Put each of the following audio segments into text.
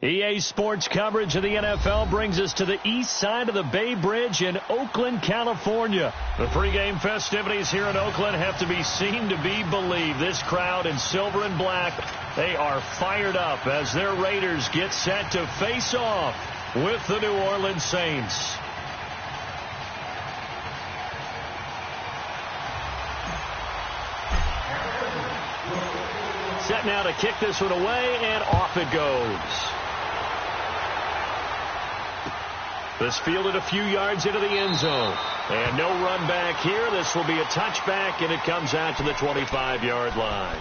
EA Sports coverage of the NFL brings us to the east side of the Bay Bridge in Oakland, California. The pregame festivities here in Oakland have to be seen to be believed. This crowd in silver and black, they are fired up as their Raiders get set to face off with the New Orleans Saints. Set now to kick this one away, and off it goes. This fielded a few yards into the end zone. And no run back here. This will be a touchback, and it comes out to the 25-yard line.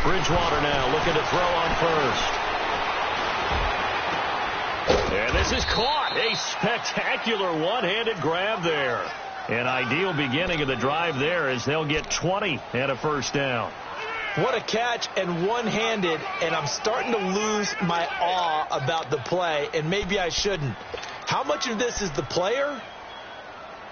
Bridgewater now looking to throw on first. And this is caught. A spectacular one-handed grab there. An ideal beginning of the drive there as they'll get 20 and a first down. What a catch, and one-handed, and I'm starting to lose my awe about the play, and maybe I shouldn't. How much of this is the player?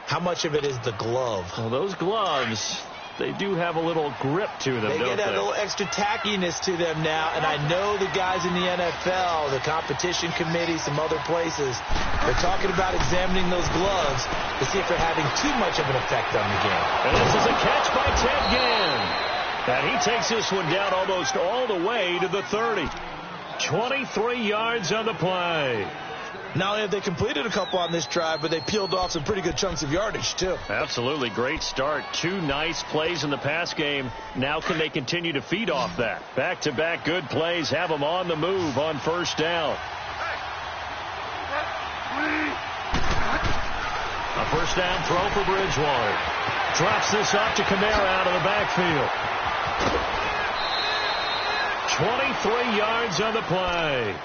How much of it is the glove? Well, those gloves, they do have a little grip to them, don't they? They get a little extra tackiness to them now, and I know the guys in the NFL, the competition committee, some other places, they're talking about examining those gloves to see if they're having too much of an effect on the game. And this is a catch by Ted Ginn. And he takes this one down almost all the way to the 30. 23 yards on the play. Not only have they completed a couple on this drive, but they peeled off some pretty good chunks of yardage, too. Absolutely. Great start. Two nice plays in the pass game. Now can they continue to feed off that? Back-to-back good plays have them on the move on first down. A first down throw for Bridgewater. Drops this off to Kamara out of the backfield. 23 yards on the play.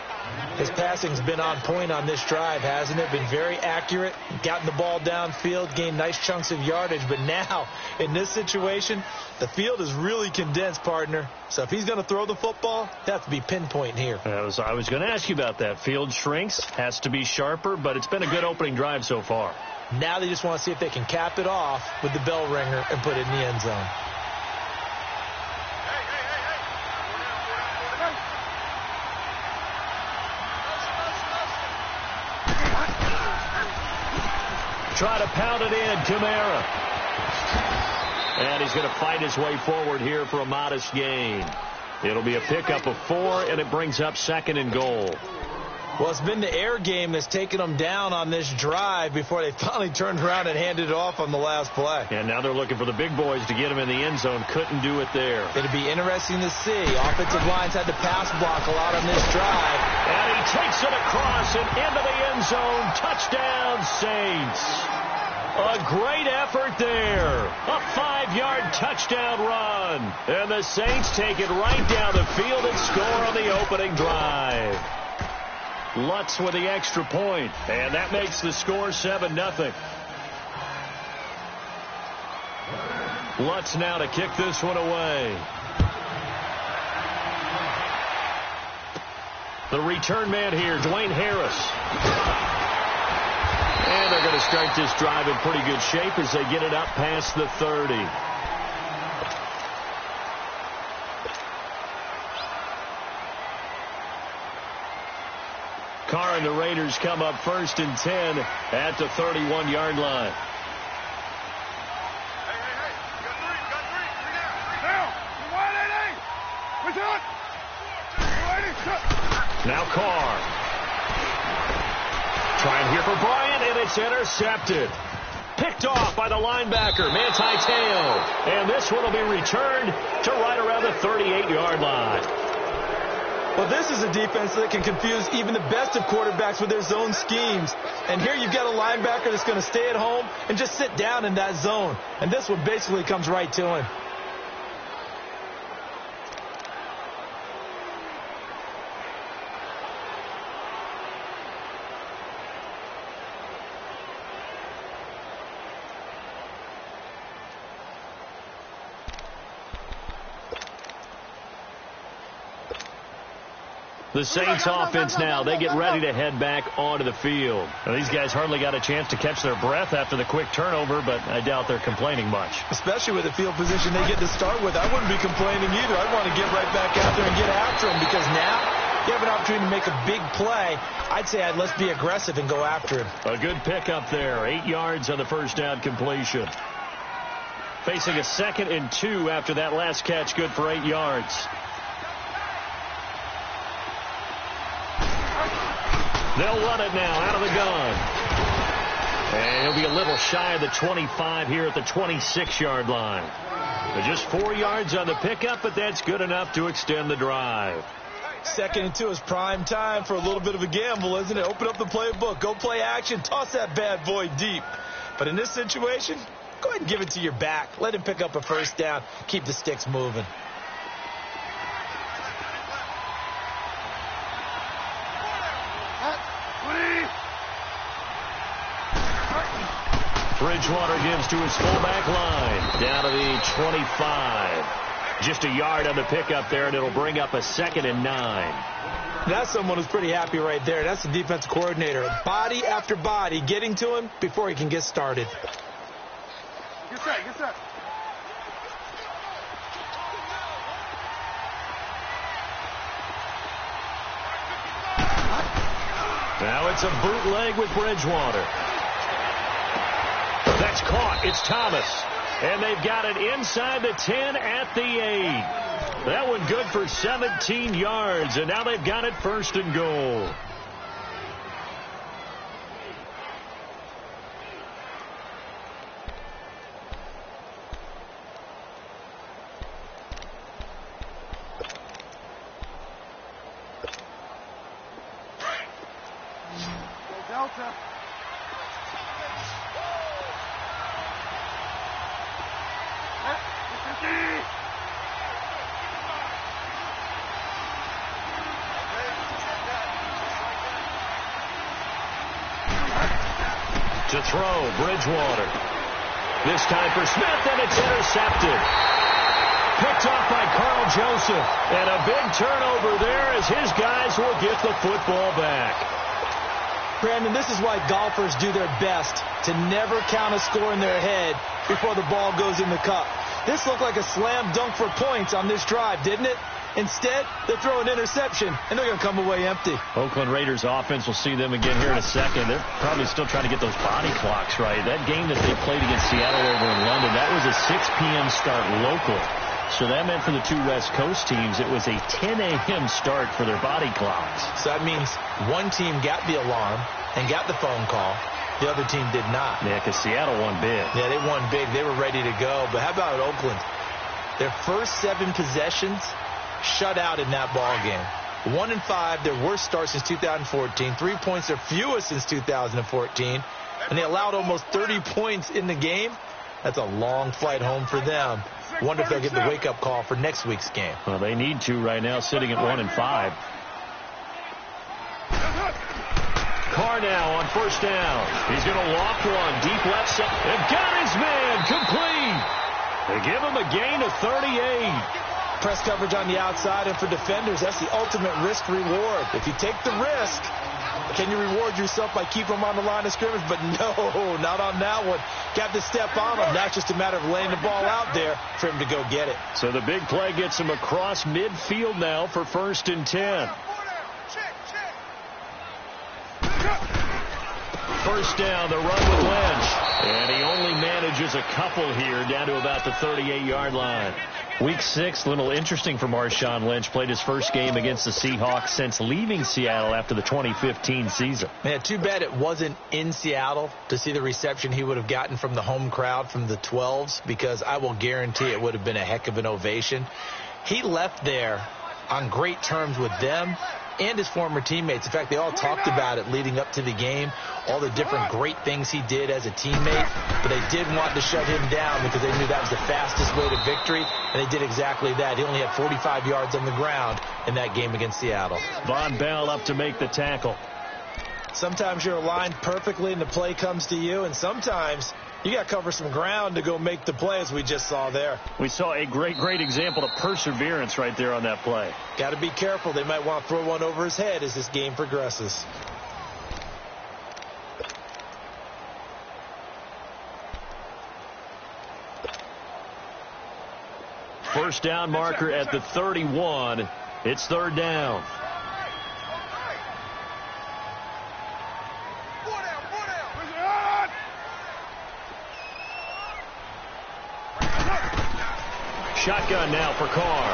His passing's been on point on this drive, hasn't it? Been very accurate, gotten the ball downfield, gained nice chunks of yardage. But now, in this situation, the field is really condensed, partner. So if he's going to throw the football, it has to be pinpoint here. I was going to ask you about that. Field shrinks, has to be sharper, but it's been a good opening drive so far. Now they just want to see if they can cap it off with the bell ringer and put it in the end zone. Try to pound it in, Kamara. And he's going to fight his way forward here for a modest gain. It'll be a pickup of 4, and it brings up 2nd and goal. Well, it's been the air game that's taken them down on this drive before they finally turned around and handed it off on the last play. And now they're looking for the big boys to get him in the end zone. Couldn't do it there. It'll be interesting to see. Offensive lines had to pass block a lot on this drive. And he takes it across and into the end zone. Touchdown, Saints. A great effort there. A 5-yard touchdown run. And the Saints take it right down the field and score on the opening drive. Lutz with the extra point, and that makes the score 7-0. Lutz now to kick this one away. The return man here, Dwayne Harris. And they're going to start this drive in pretty good shape as they get it up past the 30. Carr and the Raiders come up 1st and 10 at the 31-yard line. Now Carr. Trying here for Bryant, and it's intercepted. Picked off by the linebacker, Manti Te'o. And this one will be returned to right around the 38-yard line. Well, this is a defense that can confuse even the best of quarterbacks with their zone schemes. And here you've got a linebacker that's going to stay at home and just sit down in that zone. And this one basically comes right to him. The Saints offense now, they get ready to head back onto the field. Now, these guys hardly got a chance to catch their breath after the quick turnover, but I doubt they're complaining much. Especially with the field position they get to start with. I wouldn't be complaining either. I'd want to get right back out there and get after them, because now you have an opportunity to make a big play. I'd say let's be aggressive and go after him. A good pickup there. 8 yards on the first down completion. Facing a 2nd and 2 after that last catch, good for 8 yards. They'll run it now out of the gun. And he'll be a little shy of the 25 here at the 26-yard line. But just 4 yards on the pickup, but that's good enough to extend the drive. 2nd and 2 is prime time for a little bit of a gamble, isn't it? Open up the playbook, go play action, toss that bad boy deep. But in this situation, go ahead and give it to your back. Let him pick up a first down. Keep the sticks moving. Bridgewater gives to his fullback line. Down to the 25. Just a yard on the pickup there, and it'll bring up a 2nd and 9. That's someone who's pretty happy right there. That's the defensive coordinator. Body after body getting to him before he can get started. Get set, get set. Now it's a bootleg with Bridgewater. That's caught. It's Thomas. And they've got it inside the 10 at the 8. That one good for 17 yards. And now they've got it 1st and goal. Delta. To throw, Bridgewater. This time for Smith, and it's intercepted. Picked off by Carl Joseph. And a big turnover there as his guys will get the football back. Brandon, this is why golfers do their best to never count a score in their head before the ball goes in the cup. This looked like a slam dunk for points on this drive, didn't it? Instead, they throw an interception, and they're going to come away empty. Oakland Raiders offense, will see them again here in a second. They're probably still trying to get those body clocks right. That game that they played against Seattle over in London, that was a 6 p.m. start local. So that meant for the two West Coast teams, it was a 10 a.m. start for their body clocks. So that means one team got the alarm and got the phone call. The other team did not. Yeah, because Seattle won big. Yeah, they won big. They were ready to go. But how about Oakland? Their first 7 possessions shut out in that ball game. 1-5, their worst start since 2014. 3 points, their fewest since 2014. And they allowed almost 30 points in the game. That's a long flight home for them. Wonder if they'll get the wake-up call for next week's game. Well, they need to right now, sitting at 1-5. Carr now on first down. He's going to lock one deep left side. And got his man complete. They give him a gain of 38. Press coverage on the outside, and for defenders, that's the ultimate risk-reward. If you take the risk, can you reward yourself by keeping them on the line of scrimmage? But no, not on that one. Got to step on them. Now it's just a matter of laying the ball out there for him to go get it. So the big play gets him across midfield now for 1st and 10. First down, the run with Lynch. And he only manages a couple here down to about the 38-yard line. Week 6, a little interesting for Marshawn Lynch. Played his first game against the Seahawks since leaving Seattle after the 2015 season. Man, too bad it wasn't in Seattle to see the reception he would have gotten from the home crowd from the 12s, because I will guarantee it would have been a heck of an ovation. He left there on great terms with them and his former teammates. In fact, they all talked about it leading up to the game, all the different great things he did as a teammate, but they did want to shut him down because they knew that was the fastest way to victory, and they did exactly that. He only had 45 yards on the ground in that game against Seattle. Von Bell up to make the tackle. Sometimes you're aligned perfectly and the play comes to you, and sometimes you got to cover some ground to go make the play, as we just saw there. We saw a great example of perseverance right there on that play. Got to be careful. They might want to throw one over his head as this game progresses. First down marker at the 31. It's third down. Shotgun now for Carr.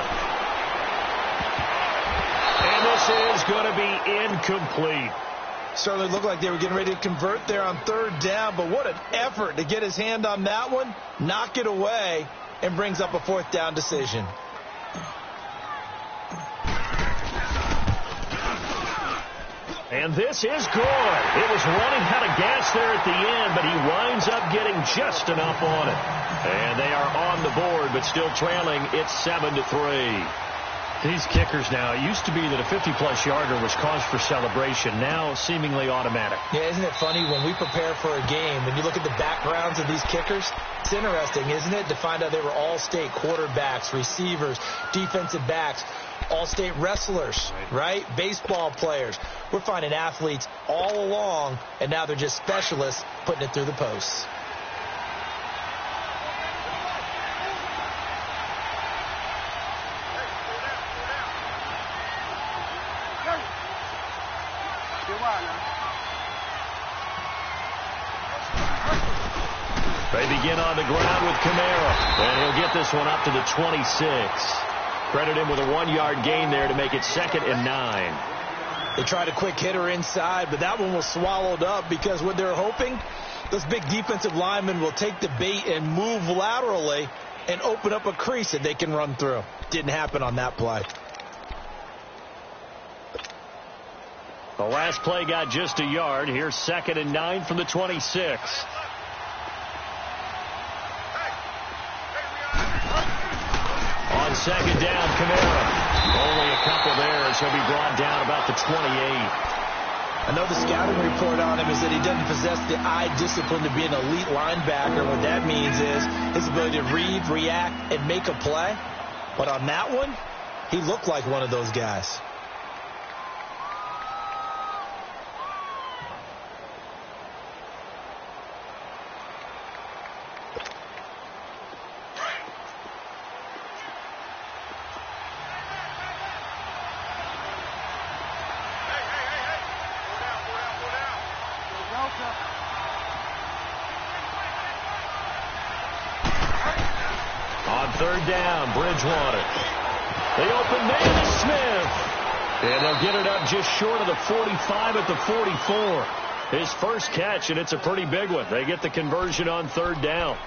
And this is going to be incomplete. Certainly looked like they were getting ready to convert there on third down, but what an effort to get his hand on that one, knock it away, and brings up a fourth down decision. And this is good. It was running out of gas there at the end, but he winds up getting just enough on it. And they are on the board, but still trailing. It's 7-3. These kickers now, it used to be that a 50-plus yarder was cause for celebration. Now seemingly automatic. Yeah, isn't it funny when we prepare for a game, when you look at the backgrounds of these kickers, it's interesting, isn't it, to find out they were all-state quarterbacks, receivers, defensive backs, all-state wrestlers, right? Baseball players. We're finding athletes all along, and now they're just specialists putting it through the posts. They begin on the ground with Kamara, and he'll get this one up to the 26. Credit him with a 1-yard gain there to make it 2nd and 9. They tried a quick hitter inside, but that one was swallowed up because what they're hoping, this big defensive lineman will take the bait and move laterally and open up a crease that they can run through. Didn't happen on that play. The last play got just a yard. Here's 2nd and 9 from the 26. On second down, Kamara. Only a couple there as he'll be brought down about the 28. I know the scouting report on him is that he doesn't possess the eye discipline to be an elite linebacker. What that means is his ability to read, react, and make a play. But on that one, he looked like one of those guys. On third down, Bridgewater. They open man to Smith. And they'll get it up just short of the 45 at the 44. His first catch, and it's a pretty big one. They get the conversion on third down.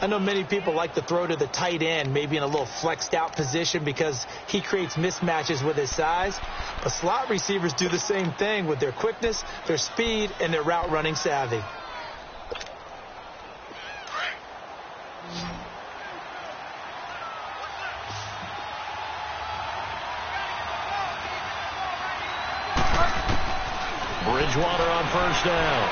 I know many people like to throw to the tight end, maybe in a little flexed out position because he creates mismatches with his size. But slot receivers do the same thing with their quickness, their speed, and their route running savvy. Bridgewater on first down.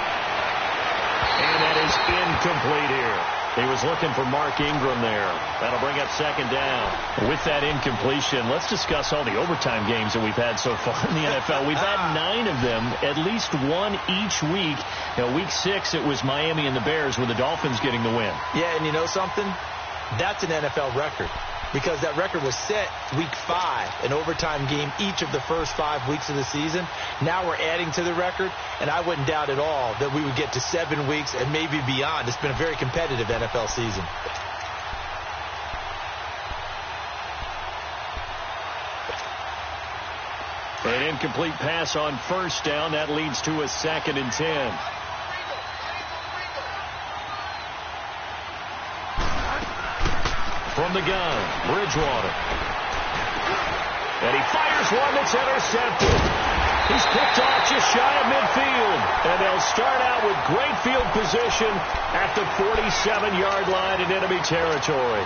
And that is incomplete here. He was looking for Mark Ingram there. That'll bring up second down. With that incompletion, let's discuss all the overtime games that we've had so far in the NFL. We've had 9 of them, at least one each week. Now, week 6, it was Miami and the Bears with the Dolphins getting the win. Yeah, and you know something? That's an NFL record because that record was set week 5, an overtime game each of the first 5 weeks of the season. Now we're adding to the record, and I wouldn't doubt at all that we would get to 7 weeks and maybe beyond. It's been a very competitive NFL season. An incomplete pass on first down. That leads to a 2nd and 10. From the gun, Bridgewater. And he fires one that's intercepted. He's picked off just shy of midfield. And they'll start out with great field position at the 47-yard line in enemy territory.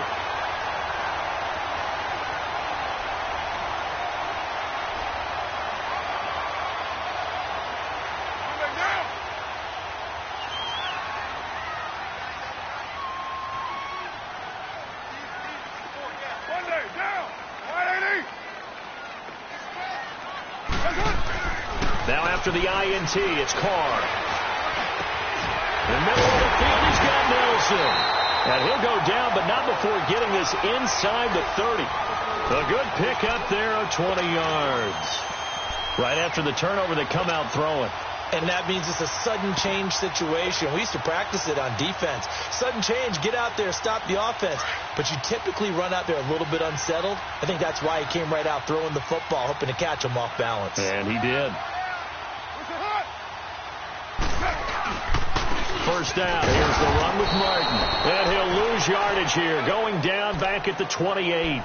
after the INT. It's Carr. In the middle of the field, he's got Nelson. And he'll go down, but not before getting this inside the 30. A good pickup there of 20 yards. Right after the turnover, they come out throwing. And that means it's a sudden change situation. We used to practice it on defense. Sudden change, get out there, stop the offense. But you typically run out there a little bit unsettled. I think that's why he came right out throwing the football, hoping to catch him off balance. And he did. First down. Here's the run with Martin. And he'll lose yardage here, going down back at the 28.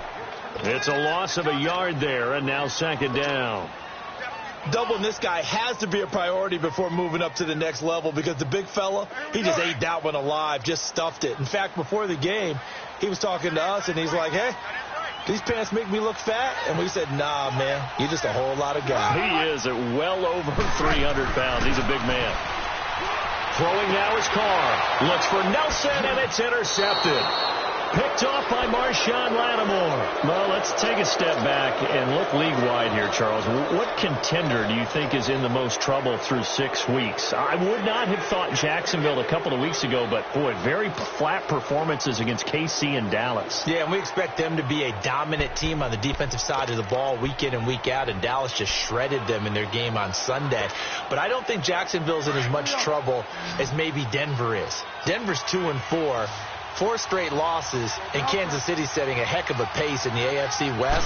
It's a loss of a yard there, and now second down. Doubling this guy has to be a priority before moving up to the next level, because the big fella, he just ate that one alive, just stuffed it. In fact, before the game, he was talking to us, and he's like, hey, these pants make me look fat? And we said, nah, man, you're just a whole lot of guy. He is at well over 300 pounds. He's a big man. Throwing now is Carr. Looks for Nelson, and it's intercepted. Picked off by Marshawn Lattimore. Well, let's take a step back and look league-wide here, Charles. What contender do you think is in the most trouble through 6 weeks? I would not have thought Jacksonville a couple of weeks ago, but, boy, very flat performances against KC and Dallas. Yeah, and we expect them to be a dominant team on the defensive side of the ball week in and week out, and Dallas just shredded them in their game on Sunday. But I don't think Jacksonville's in as much trouble as maybe Denver is. Denver's 2-4. 4 straight losses, and Kansas City setting a heck of a pace in the AFC West.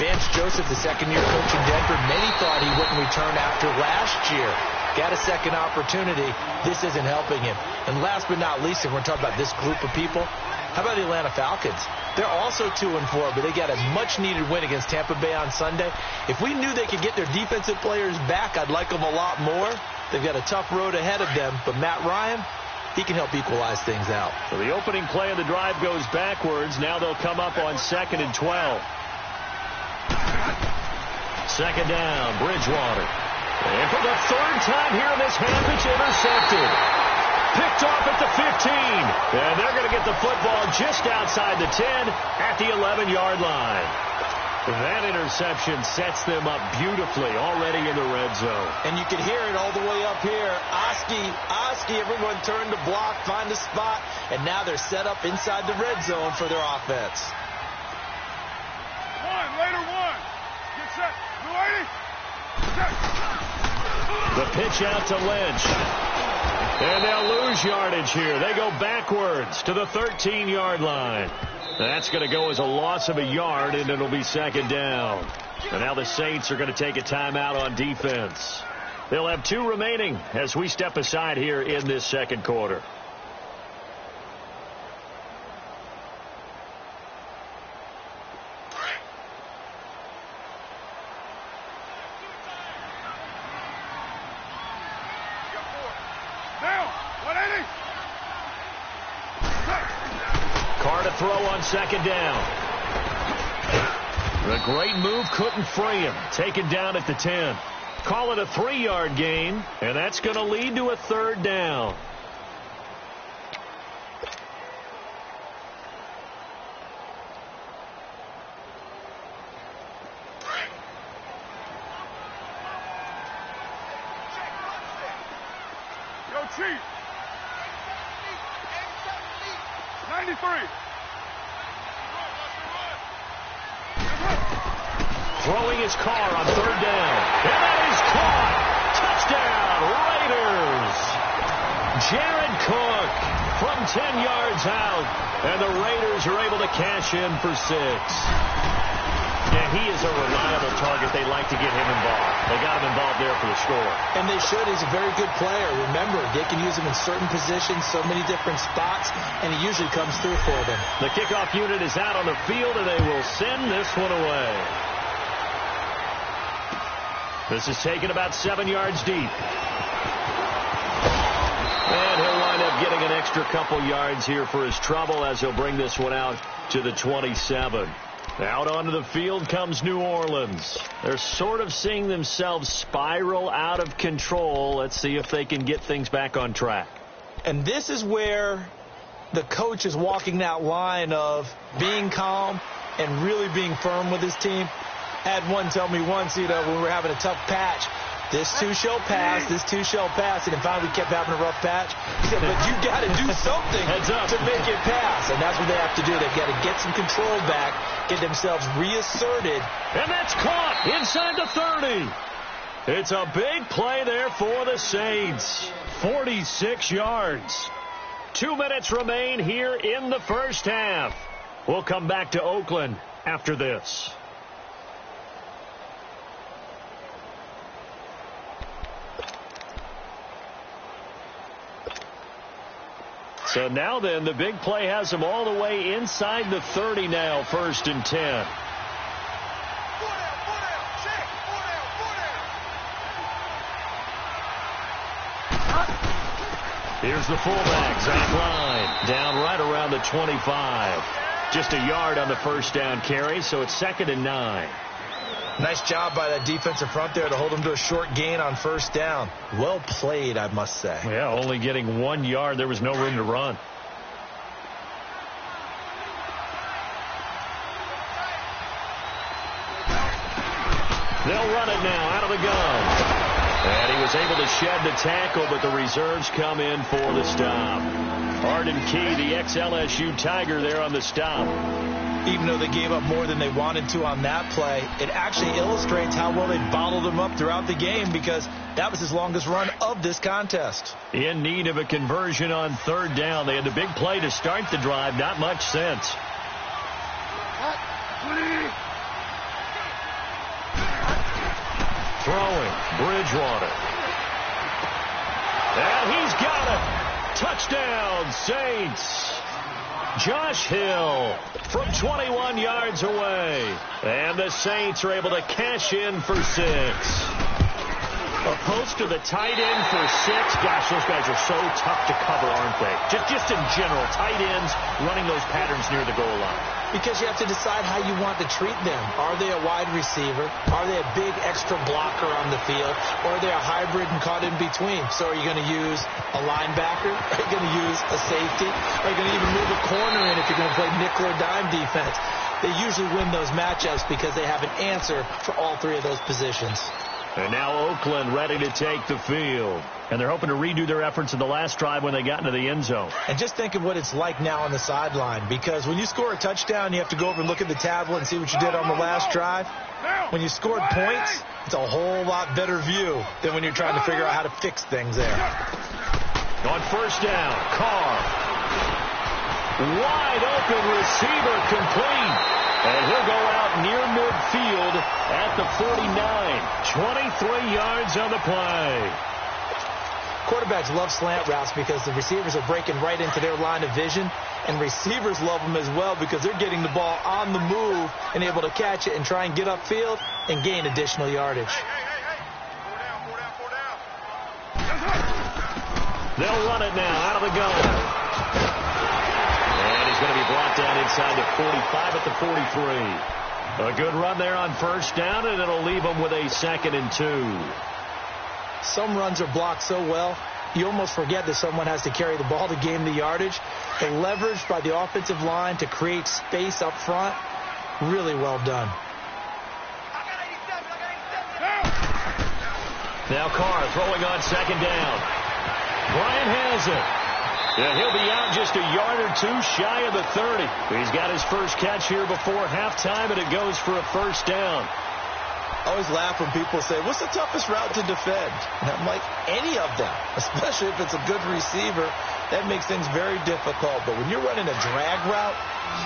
Vance Joseph, the second-year coach in Denver, many thought he wouldn't return after last year. Got a second opportunity. This isn't helping him. And last but not least, if we're talking about this group of people, how about the Atlanta Falcons? They're also 2-4, but they got a much-needed win against Tampa Bay on Sunday. If we knew they could get their defensive players back, I'd like them a lot more. They've got a tough road ahead of them, but Matt Ryan, he can help equalize things out. So the opening play of the drive goes backwards. Now they'll come up on 2nd and 12. Second down, Bridgewater. And for the third time here in this half, it's intercepted. Picked off at the 15. And they're going to get the football just outside the 10 at the 11-yard line. That interception sets them up beautifully already in the red zone. And you can hear it all the way up here. Oski, everyone turned to block, find a spot, and now they're set up inside the red zone for their offense. Later one. Get set. Blue 80. Set. The pitch out to Lynch. And they'll lose yardage here. They go backwards to the 13-yard line. That's going to go as a loss of a yard, and it'll be second down. And now the Saints are going to take a timeout on defense. They'll have 2 remaining as we step aside here in this second quarter. Down. 180. Carr to throw on second down. The great move couldn't free him. Taken down at the 10. Call it a 3-yard gain, and that's going to lead to a third down. Yo, Chief. 93. Throwing his Carr on third down. And that is caught. Touchdown, Raiders. Jared Cook from 10 yards out. And the Raiders are able to cash in for 6. Yeah, he is a reliable target. They like to get him involved. They got him involved there for the score. And they should. He's a very good player. Remember, they can use him in certain positions, so many different spots, and he usually comes through for them. The kickoff unit is out on the field, and they will send this one away. This is taken about 7 yards deep. And he'll wind up getting an extra couple yards here for his trouble as he'll bring this one out to the 27. Out onto the field comes New Orleans. They're sort of seeing themselves spiral out of control. Let's see if they can get things back on track. And this is where the coach is walking that line of being calm and really being firm with his team. Had one tell me once, when we were having a tough patch, This too shall pass. This too shall pass. And then finally kept having a rough patch. He said, but you got to do something to make it pass. And that's what they have to do. They've got to get some control back, get themselves reasserted. And that's caught inside the 30. It's a big play there for the Saints. 46 yards. 2 minutes remain here in the first half. We'll come back to Oakland after this. So now then, the big play has them all the way inside the 30 now, 1st and 10. Here's the fullback, Zach Line, down right around the 25. Just a yard on the first down carry, so it's 2nd and 9. Nice job by that defensive front there to hold them to a short gain on first down. Well played, I must say. Yeah, only getting 1 yard. There was no room to run. They'll run it now out of the gun. And he was able to shed the tackle, but the reserves come in for the stop. Arden Key, the ex-LSU Tiger, there on the stop. Even though they gave up more than they wanted to on that play, it actually illustrates how well they bottled him up throughout the game, because that was his longest run of this contest. In need of a conversion on 3rd down. They had the big play to start the drive. Not much sense. Throwing, Bridgewater. And he's got it. Touchdown, Saints. Josh Hill from 21 yards away. And the Saints are able to cash in for 6. Opposed to the tight end for 6. Gosh, those guys are so tough to cover, aren't they? Just in general, tight ends running those patterns near the goal line. Because you have to decide how you want to treat them. Are they a wide receiver? Are they a big extra blocker on the field? Or are they a hybrid and caught in between? So are you going to use a linebacker? Are you going to use a safety? Are you going to even move a corner in if you're going to play nickel or dime defense? They usually win those matchups because they have an answer for all 3 of those positions. And now Oakland ready to take the field. And they're hoping to redo their efforts in the last drive when they got into the end zone. And just think of what it's like now on the sideline. Because when you score a touchdown, you have to go over and look at the tablet and see what you did on the last drive. When you scored points, it's a whole lot better view than when you're trying to figure out how to fix things there. On first down, Carr. Wide open receiver, complete. And he'll go out near midfield at the 49. 23 yards on the play. Quarterbacks love slant routes because the receivers are breaking right into their line of vision. And receivers love them as well because they're getting the ball on the move and able to catch it and try and get upfield and gain additional yardage. They'll run it now out of the gun. And he's going to be brought down inside the 45 at the 43. A good run there on first down, and it'll leave them with a 2nd and 2. Some runs are blocked so well, you almost forget that someone has to carry the ball to gain the yardage. The leverage by the offensive line to create space up front, really well done. Now Carr throwing on 2nd down. Bryant has it. And he'll be out just a yard or 2 shy of the 30. He's got his first catch here before halftime, and it goes for a first down. I always laugh when people say, what's the toughest route to defend? And I'm like, any of them, especially if it's a good receiver. That makes things very difficult. But when you're running a drag route,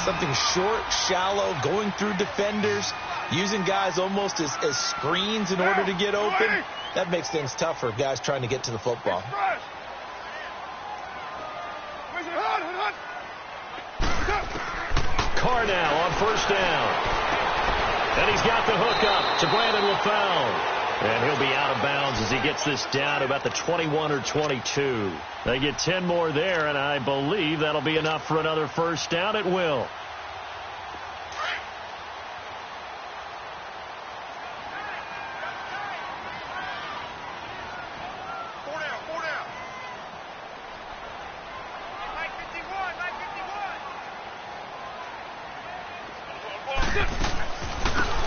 something short, shallow, going through defenders, using guys almost as screens in order to get open, that makes things tougher, guys trying to get to the football. Carr now on first down. And he's got the hook up to Brandon LaFell. And he'll be out of bounds as he gets this down to about the 21 or 22. They get 10 more there, and I believe that'll be enough for another first down. It will.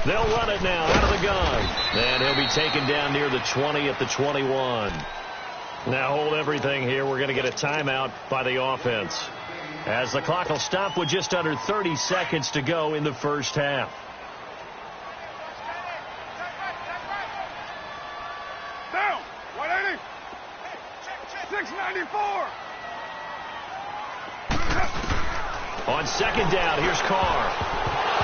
They'll run it now out of the gun. And And he'll be taken down near the 20 at the 21. Now hold everything here. We're going to get a timeout by the offense, as the clock will stop with just under 30 seconds to go in the first half. Down. 180. 694. On second down, here's Carr.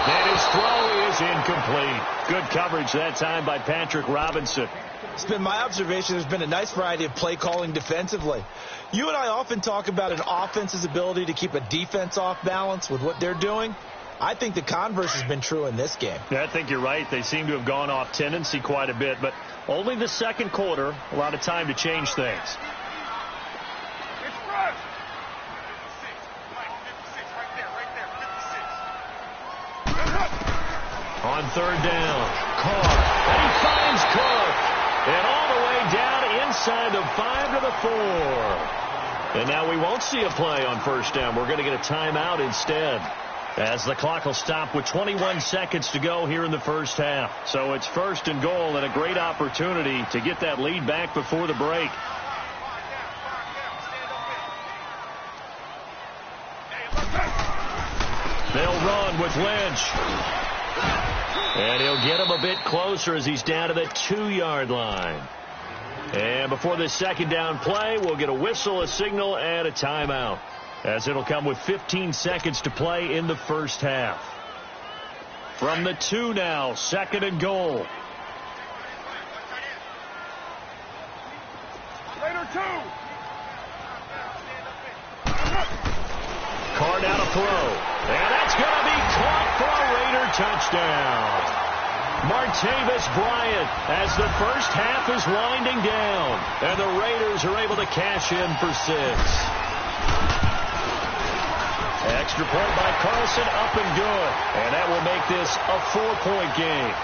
And his throw is incomplete. Good coverage that time by Patrick Robinson. It's been my observation there's been a nice variety of play calling defensively. You and I often talk about an offense's ability to keep a defense off balance with what they're doing. I think the converse has been true in this game. Yeah, I think you're right. They seem to have gone off tendency quite a bit, but only the second quarter, a lot of time to change things. Express. On third down, Carr, and he finds Cook. And all the way down inside the 5 to the 4. And now we won't see a play on first down. We're going to get a timeout instead, as the clock will stop with 21 seconds to go here in the first half. So it's first and goal, and a great opportunity to get that lead back before the break. They'll run with Lynch. And he'll get him a bit closer as he's down to the 2-yard line. And before this second down play, we'll get a whistle, a signal, and a timeout, as it'll come with 15 seconds to play in the first half. From the 2 now, second and goal. Later 2. Carr now to throw. And that's going to be caught for a Raider touchdown. Martavis Bryant, as the first half is winding down, and the Raiders are able to cash in for 6. Extra point by Carlson, up and good, and that will make this a 4-point game.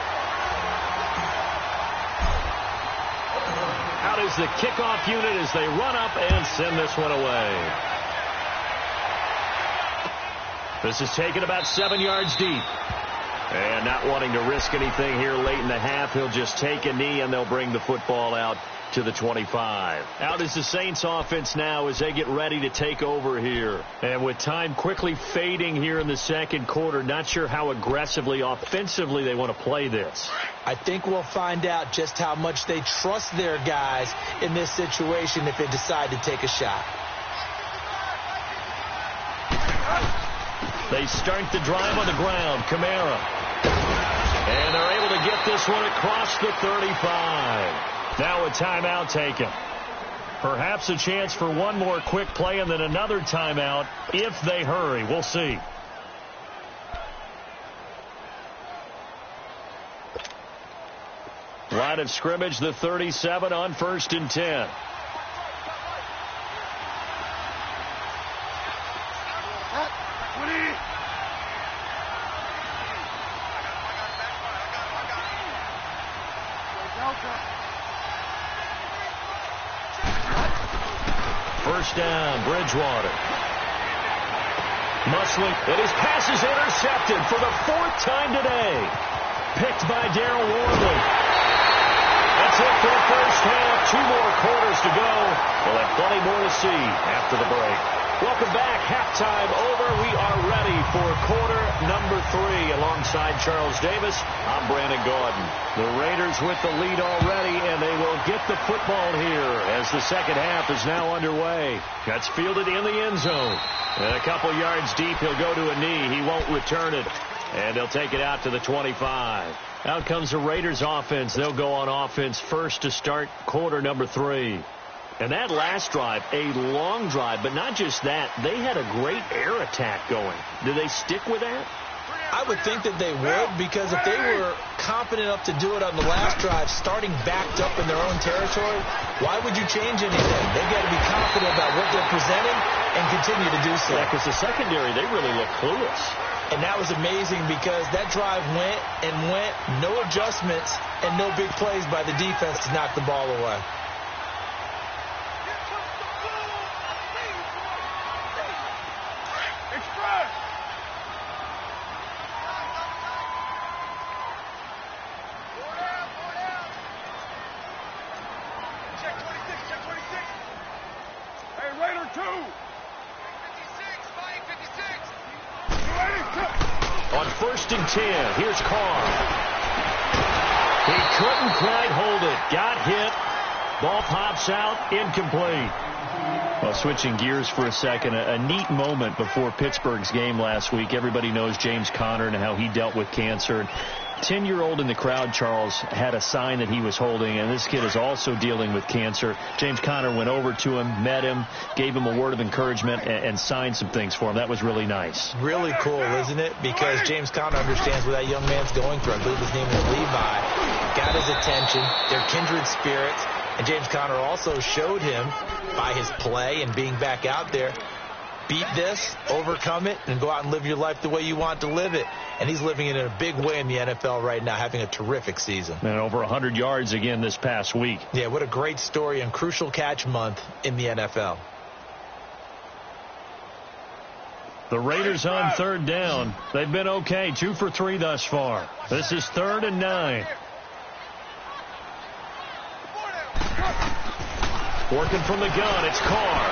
Out is the kickoff unit as they run up and send this one away. This is taken about 7 yards deep. And not wanting to risk anything here late in the half, he'll just take a knee and they'll bring the football out to the 25. Out is the Saints offense now as they get ready to take over here. And with time quickly fading here in the second quarter, not sure how aggressively, offensively they want to play this. I think we'll find out just how much they trust their guys in this situation if they decide to take a shot. They start the drive on the ground. Kamara. And they're able to get this one across the 35. Now a timeout taken. Perhaps a chance for one more quick play and then another timeout if they hurry. We'll see. Line of scrimmage, the 37 on 1st and 10. First down, Bridgewater. Musley, and his pass is intercepted for the 4th time today. Picked by Darryl Worley. That's it for the first half. 2 more quarters to go. We'll have plenty more to see after the break. Welcome back. Halftime over. We are ready for quarter number 3. Alongside Charles Davis, I'm Brandon Gaudin. The Raiders with the lead already, and they will get the football here as the second half is now underway. That's fielded in the end zone. And a couple yards deep, he'll go to a knee. He won't return it. And they'll take it out to the 25. Out comes the Raiders offense. They'll go on offense first to start quarter number 3. And that last drive, a long drive, but not just that. They had a great air attack going. Do they stick with that? I would think that they would, because if they were confident enough to do it on the last drive, starting backed up in their own territory, why would you change anything? They've got to be confident about what they're presenting and continue to do so. Yeah, because the secondary, they really look clueless. And that was amazing because that drive went and went, no adjustments and no big plays by the defense to knock the ball away. 1st and 10. Here's Carr. He couldn't quite hold it. Got hit. Ball pops out. Incomplete. Well, switching gears for a second, a neat moment before Pittsburgh's game last week. Everybody knows James Conner and how he dealt with cancer. 10-year-old in the crowd, Charles, had a sign that he was holding, and this kid is also dealing with cancer. James Conner went over to him, met him, gave him a word of encouragement, and signed some things for him. That was really nice. Really cool, isn't it? Because James Conner understands what that young man's going through. I believe his name is Levi. Got his attention. They're kindred spirits. And James Conner also showed him by his play and being back out there, beat this, overcome it, and go out and live your life the way you want to live it. And he's living it in a big way in the NFL right now, having a terrific season. And over 100 yards again this past week. Yeah, what a great story and crucial catch month in the NFL. The Raiders on 3rd down. They've been okay, 2 for 3 thus far. This is 3rd and 9. Working from the gun, it's Carr.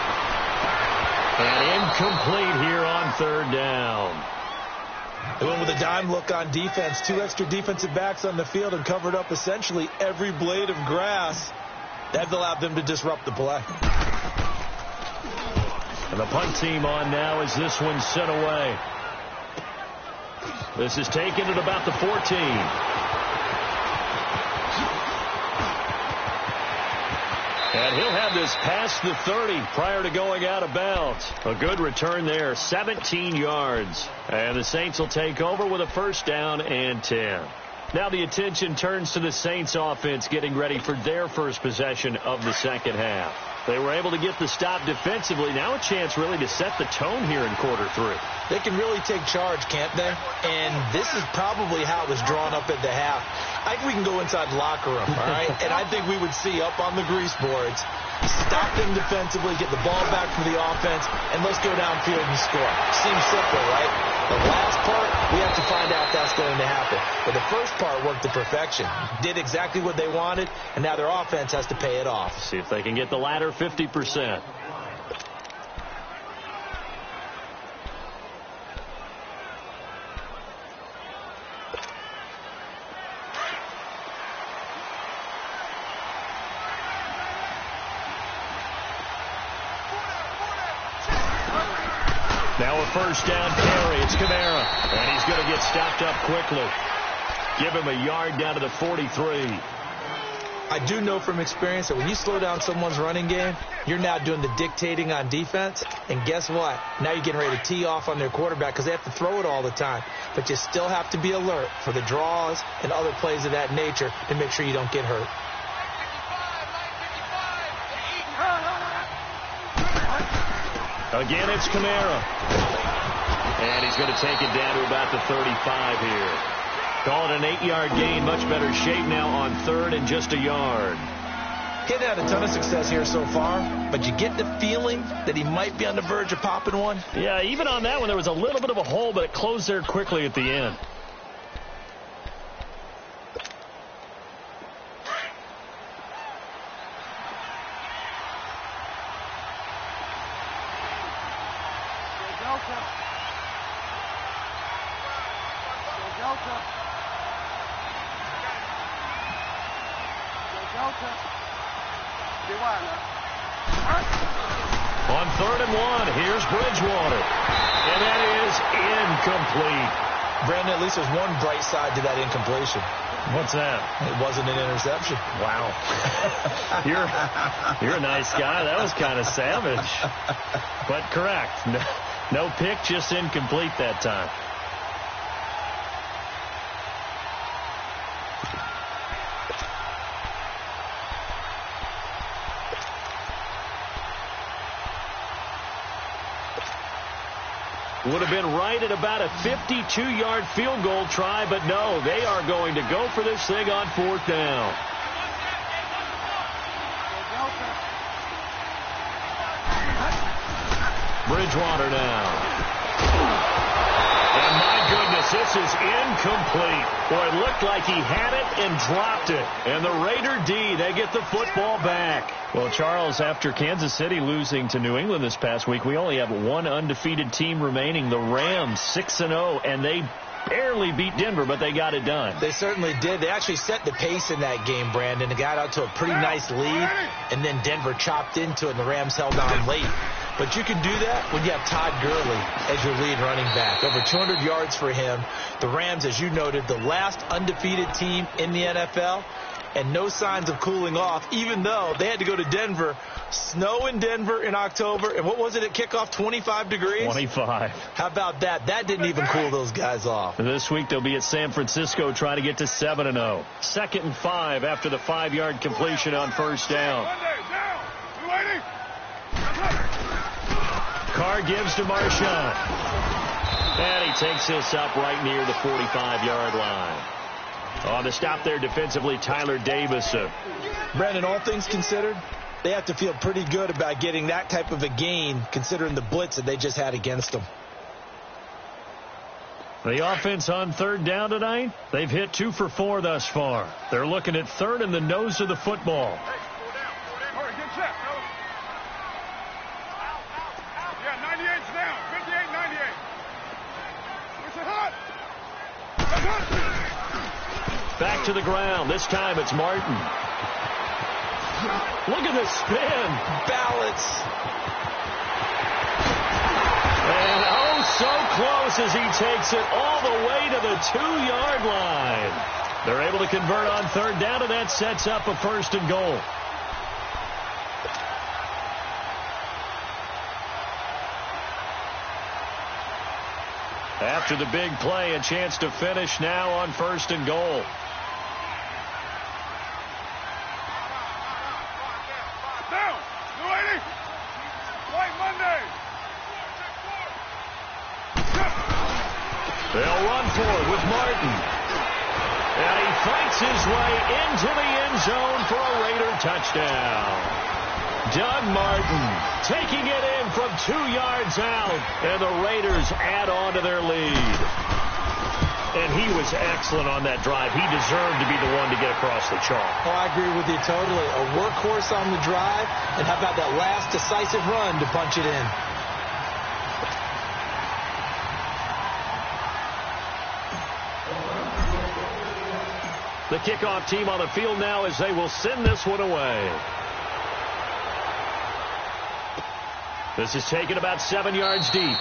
And incomplete here on 3rd down. They went with a dime look on defense. 2 extra defensive backs on the field and covered up essentially every blade of grass. That allowed them to disrupt the play. And the punt team on now as this one's sent away. This is taken at about the 14. And he'll have this past the 30 prior to going out of bounds. A good return there, 17 yards. And the Saints will take over with a 1st down and 10. Now the attention turns to the Saints offense getting ready for their first possession of the second half. They were able to get the stop defensively. Now a chance really to set the tone here in quarter 3. They can really take charge, can't they? And this is probably how it was drawn up at the half. I think we can go inside the locker room, all right? And I think we would see up on the grease boards, stop them defensively, get the ball back from the offense, and let's go downfield and score. Seems simple, right? The last part, we have to find out if that's going to happen. But the first part worked to perfection. Did exactly what they wanted, and now their offense has to pay it off. See if they can get the latter 50%. Now a 1st down carry. It's Kamara. And he's going to get stopped up quickly. Give him a yard down to the 43. I do know from experience that when you slow down someone's running game, you're now doing the dictating on defense. And guess what? Now you're getting ready to tee off on their quarterback because they have to throw it all the time. But you still have to be alert for the draws and other plays of that nature to make sure you don't get hurt. Again, it's Kamara. And he's going to take it down to about the 35 here. Call it an 8-yard gain. Much better shape now on 3rd and just a yard. He hadn't had a ton of success here so far, but you get the feeling that he might be on the verge of popping one. Yeah, even on that one, there was a little bit of a hole, but it closed there quickly at the end. On 3rd and 1, here's Bridgewater. And that is incomplete. Brandon, at least there's one bright side to that incompletion. What's that? It wasn't an interception. Wow. You're a nice guy. That was kind of savage. But correct. No pick, just incomplete that time. Would have been right at about a 52-yard field goal try, but no, they are going to go for this thing on 4th down. Bridgewater now. And my goodness, this is incomplete. Boy, it looked like he had it and dropped it. And the Raider D, they get the football back. Well, Charles, after Kansas City losing to New England this past week, we only have one undefeated team remaining, the Rams, 6-0, and they barely beat Denver, but they got it done. They certainly did. They actually set the pace in that game, Brandon. They got out to a pretty nice lead, and then Denver chopped into it, and the Rams held on late. But you can do that when you have Todd Gurley as your lead running back. Over 200 yards for him. The Rams, as you noted, the last undefeated team in the NFL, and no signs of cooling off, even though they had to go to Denver. Snow in Denver in October, and what was it at kickoff, 25 degrees? 25. How about that? That didn't even cool those guys off. This week they'll be at San Francisco trying to get to 7-0. 2nd and 5 after the 5-yard completion on first down. Carr gives to Marshawn. And he takes this up right near the 45-yard line. On the stop there defensively, Tyler Davison. Brandon, all things considered, they have to feel pretty good about getting that type of a gain considering the blitz that they just had against them. The offense on 3rd down tonight, they've hit 2 for 4 thus far. They're looking at 3rd in the nose of the football. All right, get set, fellas. Yeah, 98's down. 58, 98. Push it hot. Back to the ground. This time it's Martin. Look at the spin. Balance. And oh, so close as he takes it all the way to the 2-yard line. They're able to convert on 3rd down, and that sets up a 1st and goal. After the big play, a chance to finish now on 1st and goal. Down. 280. White Monday. They'll run for it with Martin. And he fights his way into the end zone for a Raider touchdown. Doug Martin taking it in from 2 yards out, and the Raiders add on to their lead. And he was excellent on that drive. He deserved to be the one to get across the chalk. Oh, I agree with you totally. A workhorse on the drive, and how about that last decisive run to punch it in? The kickoff team on the field now as they will send this one away. This is taken about 7 yards deep.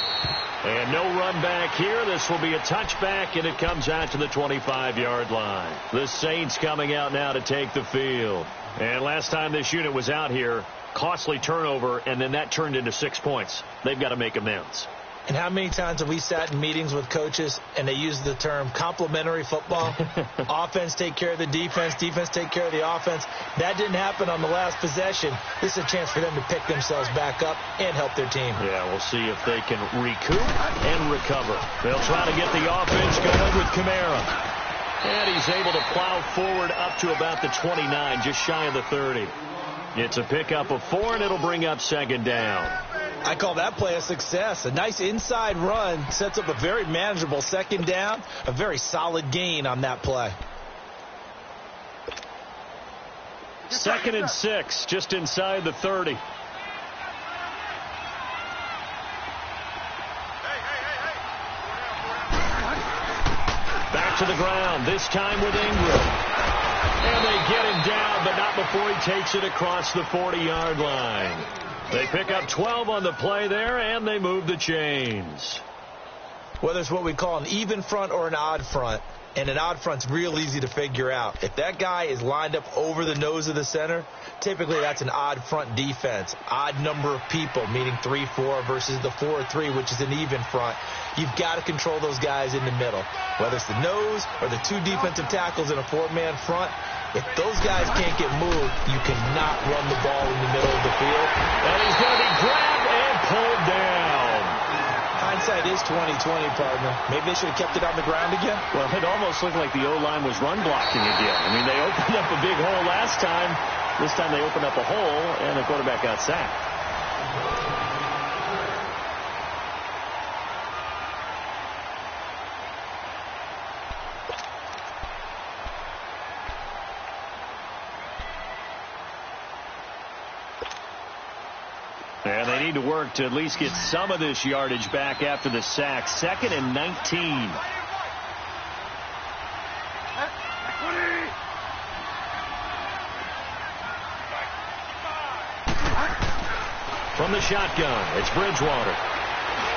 And no run back here. This will be a touchback, and it comes out to the 25-yard line. The Saints coming out now to take the field. And last time this unit was out here, costly turnover, and then that turned into 6 points. They've got to make amends. And how many times have we sat in meetings with coaches and they use the term complementary football? Offense take care of the defense, defense take care of the offense. That didn't happen on the last possession. This is a chance for them to pick themselves back up and help their team. Yeah, we'll see if they can recoup and recover. They'll try to get the offense going with Kamara. And he's able to plow forward up to about the 29, just shy of the 30. It's a pickup of 4, and it'll bring up 2nd down. I call that play a success. A nice inside run sets up a very manageable 2nd down. A very solid gain on that play. 2nd and 6, just inside the 30. Back to the ground, this time with Ingram. And they get him down, but not before he takes it across the 40-yard line. They pick up 12 on the play there, and they move the chains. Whether it's what we call an even front or an odd front, and an odd front's real easy to figure out. If that guy is lined up over the nose of the center, typically that's an odd front defense. Odd number of people, meaning 3-4 versus the 4-3, which is an even front. You've got to control those guys in the middle. Whether it's the nose or the 2 defensive tackles in a 4-man front, if those guys can't get moved, you cannot run the ball in the middle of the field. And he's going to be grabbed and pulled down. Hindsight is 20/20, partner. Maybe they should have kept it on the ground again. Well, it almost looked like the O-line was run blocking again. I mean, they opened up a big hole last time. This time they opened up a hole, and the quarterback got sacked. And they need to work to at least get some of this yardage back after the sack. 2nd and 19. from the shotgun. It's Bridgewater.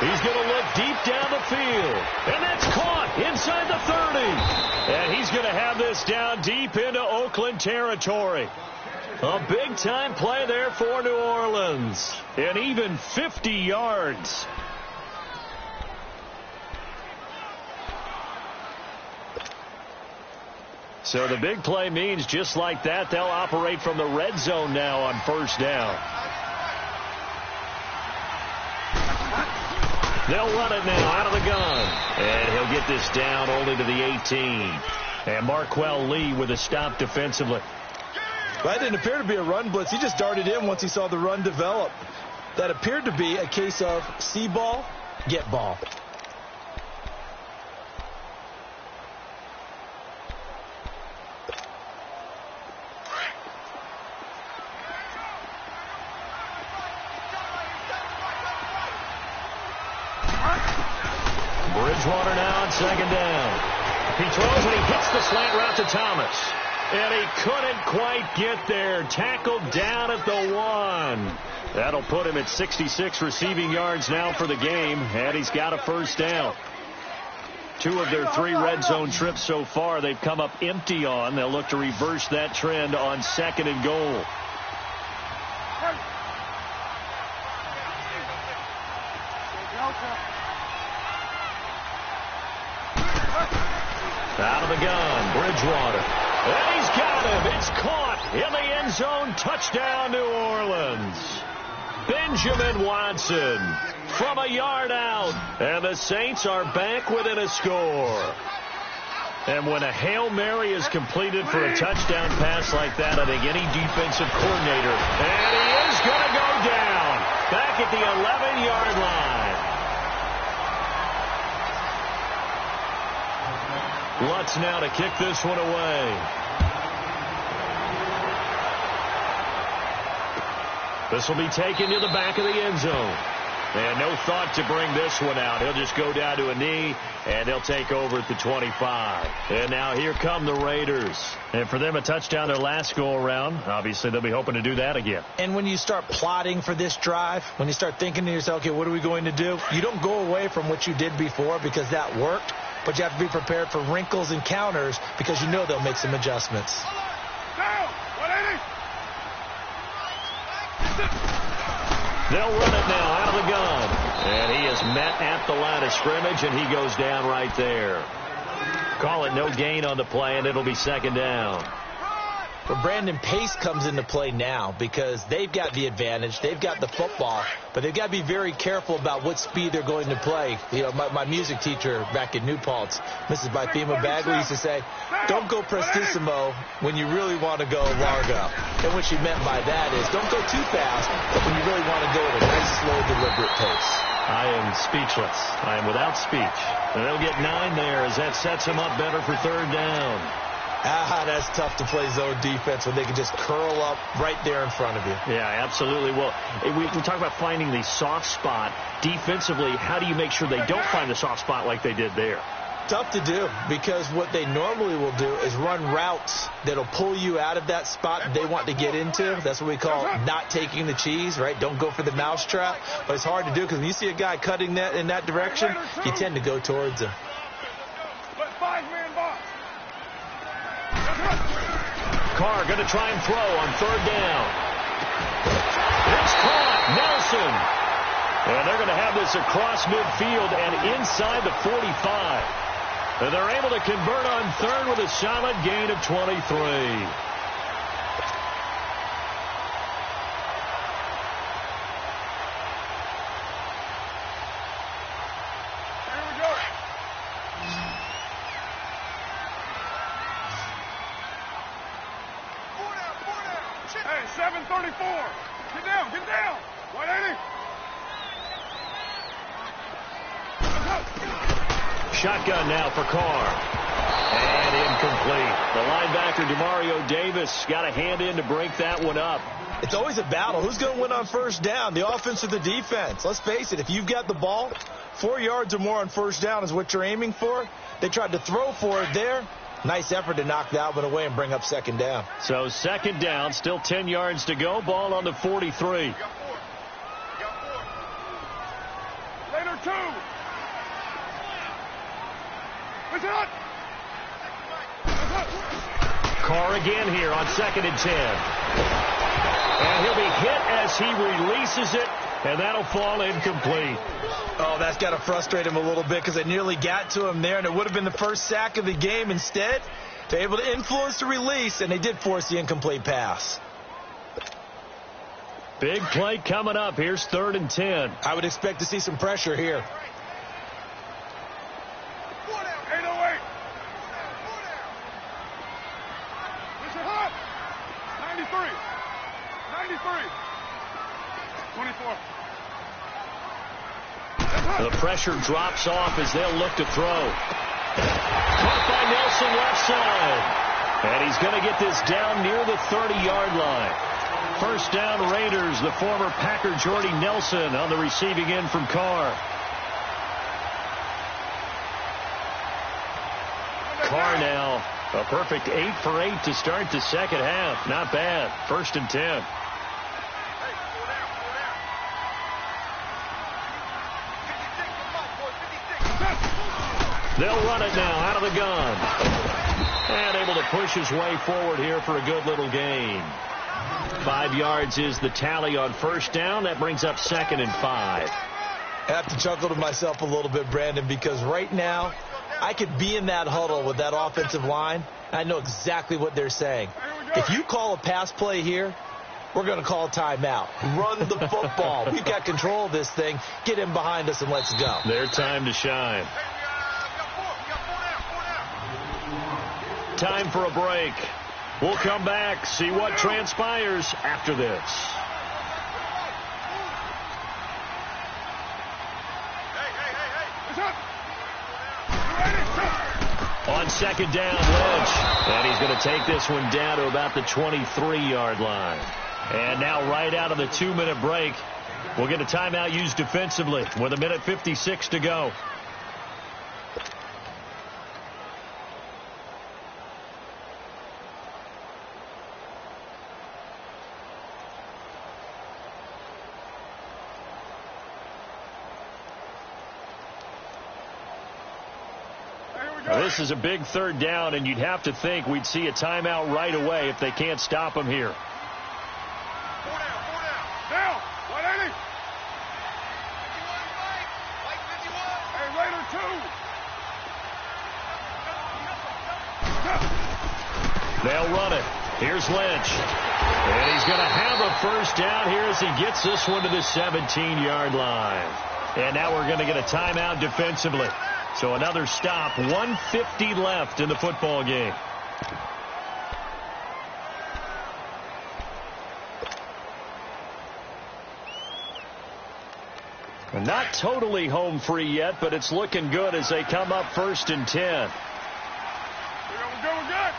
He's going to look deep down the field. And that's caught inside the 30. And he's going to have this down deep into Oakland territory. A big-time play there for New Orleans. And even 50 yards. So the big play means just like that, they'll operate from the red zone now on first down. They'll run it now out of the gun. And he'll get this down only to the 18. And Marquell Lee with a stop defensively. That didn't appear to be a run blitz. He just darted in once he saw the run develop. That appeared to be a case of see ball, get ball. Bridgewater now on second down. He throws and he hits the slant route to Thomas. And he couldn't quite get there. Tackled down at the 1. That'll put him at 66 receiving yards now for the game. And he's got a first down. 2 of their 3 red zone trips so far they've come up empty on. They'll look to reverse that trend on second and goal. Out of the gun, Bridgewater. And he's got him. It's caught in the end zone. Touchdown, New Orleans. Benjamin Watson from a yard out. And the Saints are back within a score. And when a Hail Mary is completed for a touchdown pass like that, I think any defensive coordinator, and he is going to go down back at the 11-yard line. Lutz now to kick this one away. This will be taken to the back of the end zone. And no thought to bring this one out. He'll just go down to a knee, and they'll take over at the 25. And now here come the Raiders. And for them, a touchdown their last go-around. Obviously, they'll be hoping to do that again. And when you start plotting for this drive, when you start thinking to yourself, okay, what are we going to do? You don't go away from what you did before because that worked. But you have to be prepared for wrinkles and counters because you know they'll make some adjustments. They'll run it now out of the gun. And he is met at the line of scrimmage, and he goes down right there. Call it no gain on the play, and it'll be second down. But Brandon, pace comes into play now because they've got the advantage. They've got the football, but they've got to be very careful about what speed they're going to play. You know, my music teacher back in New Paltz, Mrs. Bythema Bagley, used to say, don't go prestissimo when you really want to go largo. And what she meant by that is don't go too fast, but when you really want to go at a nice, slow, deliberate pace. I am speechless. I am without speech. And they'll get 9 there as that sets them up better for third down. That's tough to play zone defense when they can just curl up right there in front of you. Yeah, absolutely. Well, we talk about finding the soft spot. Defensively, how do you make sure they don't find the soft spot like they did there? Tough to do because what they normally will do is run routes that'll pull you out of that spot that they want to get into. That's what we call not taking the cheese, right? Don't go for the mousetrap. But it's hard to do because when you see a guy cutting that in that direction, you tend to go towards him. Carr going to try and throw on third down. It's caught. Nelson. And they're going to have this across midfield and inside the 45. And they're able to convert on third with a solid gain of 23. Hey, 7:34. Get down, get down. 180. Shotgun now for Carr. And incomplete. The linebacker, Demario Davis, got a hand in to break that one up. It's always a battle. Who's going to win on first down, the offense or the defense? Let's face it, if you've got the ball, 4 yards or more on first down is what you're aiming for. They tried to throw for it there. Nice effort to knock that one away and bring up second down. So second down, still 10 yards to go. Ball on the 43. two. Push it up. Carr again here on 2nd and 10. And he'll be hit as he releases it, and that'll fall incomplete. Oh, that's got to frustrate him a little bit because they nearly got to him there, and it would have been the first sack of the game. Instead, they're able to influence the release, and they did force the incomplete pass. Big play coming up. Here's 3rd and 10. I would expect to see some pressure here. 808. Push it up. 93. 93. 24. The pressure drops off as they'll look to throw. Caught by Nelson left side. And he's going to get this down near the 30-yard line. First down Raiders, the former Packer Jordy Nelson on the receiving end from Carr. Carr now a perfect 8 for 8 to start the second half. Not bad. 1st and 10. They'll run it now out of the gun. And able to push his way forward here for a good little gain. 5 yards is the tally on first down. That brings up 2nd and 5. I have to chuckle to myself a little bit, Brandon, because right now I could be in that huddle with that offensive line. I know exactly what they're saying. If you call a pass play here, we're going to call a timeout. Run the football. We've got control of this thing. Get him behind us and let's go. Their time to shine. Time for a break. We'll come back, see what transpires after this. On 2nd down, Lynch. And he's going to take this one down to about the 23-yard line. And now right out of the 2-minute break, we'll get a timeout used defensively with 1:56 to go. This is a big 3rd down, and you'd have to think we'd see a timeout right away if they can't stop him here. 4 down. Down. 180. Hey, Raider 2. They'll run it. Here's Lynch. And he's going to have a first down here as he gets this one to the 17-yard line. And now we're going to get a timeout defensively. So another stop, 1:50 left in the football game. Not totally home free yet, but it's looking good as they come up 1st and 10. We're good.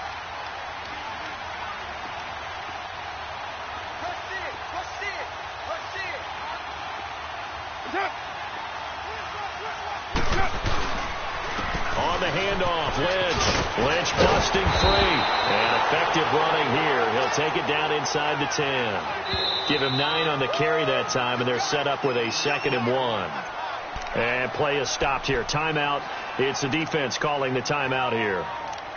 On the handoff, Lynch busting free. And effective running here. He'll take it down inside the 10. Give him 9 on the carry that time, and they're set up with a 2nd and 1. And play is stopped here. Timeout. It's the defense calling the timeout here,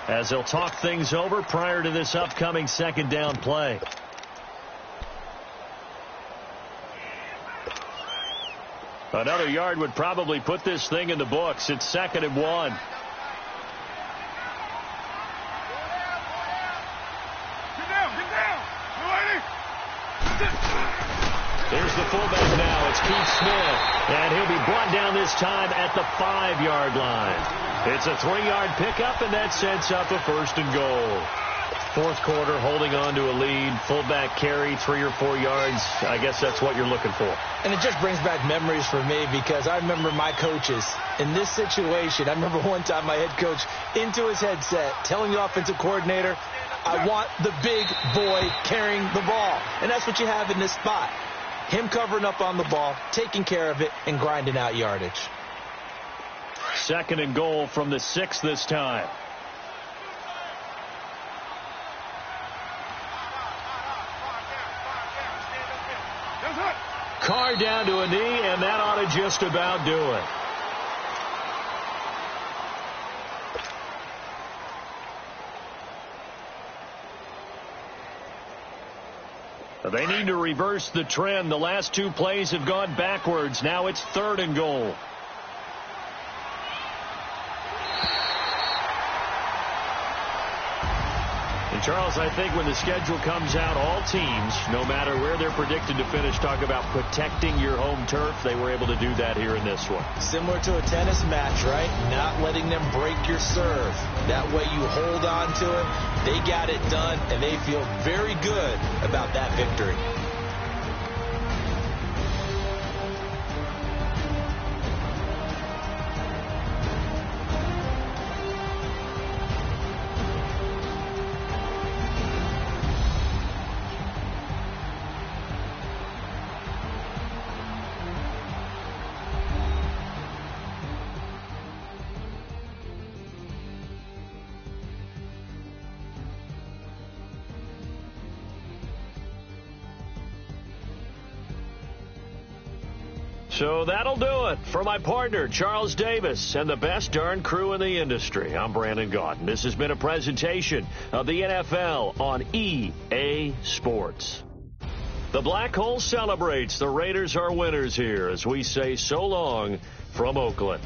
as they'll talk things over prior to this upcoming 2nd down play. Another yard would probably put this thing in the books. It's 2nd and 1. Get down. There's the fullback now. It's Keith Smith. And he'll be brought down this time at the 5-yard line. It's a 3-yard pickup, and that sets up a 1st and goal. 4th quarter, holding on to a lead. Fullback carry, 3 or 4 yards. I guess that's what you're looking for. And it just brings back memories for me because I remember my coaches in this situation. I remember one time my head coach into his headset telling the offensive coordinator, I want the big boy carrying the ball. And that's what you have in this spot. Him covering up on the ball, taking care of it, and grinding out yardage. 2nd and goal from the 6 this time. Carr down to a knee, and that ought to just about do it. They need to reverse the trend. The last 2 plays have gone backwards. Now it's 3rd and goal. And Charles, I think when the schedule comes out, all teams, no matter where they're predicted to finish, talk about protecting your home turf. They were able to do that here in this one. Similar to a tennis match, right? Not letting them break your serve. That way you hold on to it. They got it done, and they feel very good about that victory. So that'll do it for my partner, Charles Davis, and the best darn crew in the industry. I'm Brandon Gaudin. This has been a presentation of the NFL on EA Sports. The Black Hole celebrates. The Raiders are winners here as we say so long from Oakland.